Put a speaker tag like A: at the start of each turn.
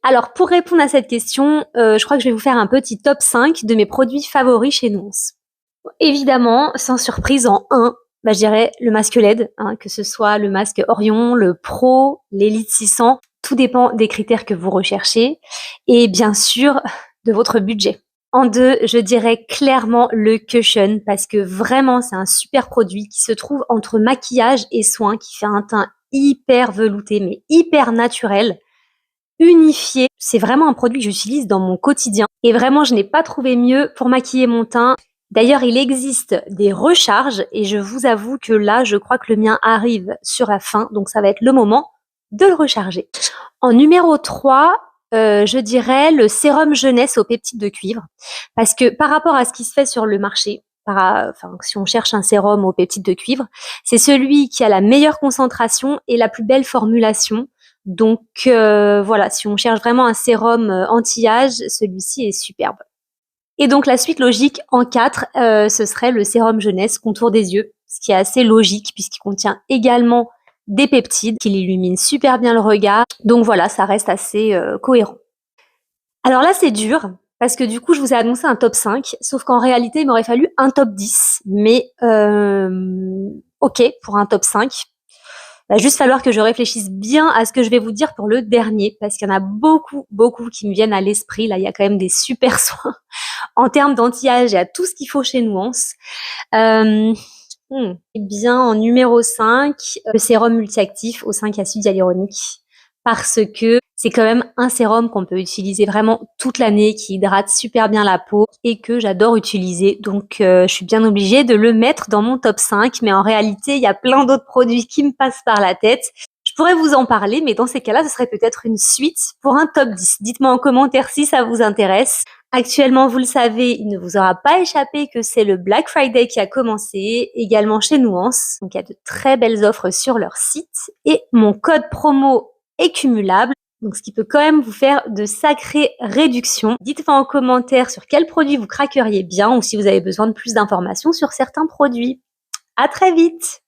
A: Alors, pour répondre à cette question, je crois que je vais vous faire un petit top 5 de mes produits favoris chez Nuance. Évidemment, sans surprise, en 1, je dirais le masque LED, hein, que ce soit le masque Orion, le Pro, l'Elite 600, tout dépend des critères que vous recherchez et bien sûr de votre budget. En 2, je dirais clairement le Cushion parce que vraiment c'est un super produit qui se trouve entre maquillage et soins, qui fait un teint hyper velouté mais hyper naturel, unifié. C'est vraiment un produit que j'utilise dans mon quotidien et vraiment je n'ai pas trouvé mieux pour maquiller mon teint. D'ailleurs, il existe des recharges et je vous avoue que là, je crois que le mien arrive sur la fin, donc ça va être le moment de le recharger. En numéro 3, je dirais le sérum jeunesse aux peptides de cuivre parce que par rapport à ce qui se fait sur le marché, si on cherche un sérum aux peptides de cuivre, c'est celui qui a la meilleure concentration et la plus belle formulation. Donc voilà, si on cherche vraiment un sérum anti-âge, celui-ci est superbe. Et donc la suite logique en 4, ce serait le sérum jeunesse contour des yeux, ce qui est assez logique puisqu'il contient également des peptides qui illuminent super bien le regard. Donc voilà, ça reste assez cohérent. Alors là, c'est dur parce que du coup, je vous ai annoncé un top 5, sauf qu'en réalité, il m'aurait fallu un top 10. Mais ok, pour un top 5, il va juste falloir que je réfléchisse bien à ce que je vais vous dire pour le dernier, parce qu'il y en a beaucoup, beaucoup qui me viennent à l'esprit. Là, il y a quand même des super soins en termes d'anti-âge, il y a tout ce qu'il faut chez Nuance. Eh bien, en numéro 5, le sérum multiactif aux 5 acides hyaluroniques. Parce que c'est quand même un sérum qu'on peut utiliser vraiment toute l'année, qui hydrate super bien la peau et que j'adore utiliser. Donc, je suis bien obligée de le mettre dans mon top 5. Mais en réalité, il y a plein d'autres produits qui me passent par la tête. Je pourrais vous en parler, mais dans ces cas-là, ce serait peut-être une suite pour un top 10. Dites-moi en commentaire si ça vous intéresse. Actuellement, vous le savez, il ne vous aura pas échappé que c'est le Black Friday qui a commencé, également chez Nuance. Donc, il y a de très belles offres sur leur site. Et mon code promo est cumulable, donc ce qui peut quand même vous faire de sacrées réductions. Dites-moi en commentaire sur quel produit vous craqueriez bien ou si vous avez besoin de plus d'informations sur certains produits. À très vite!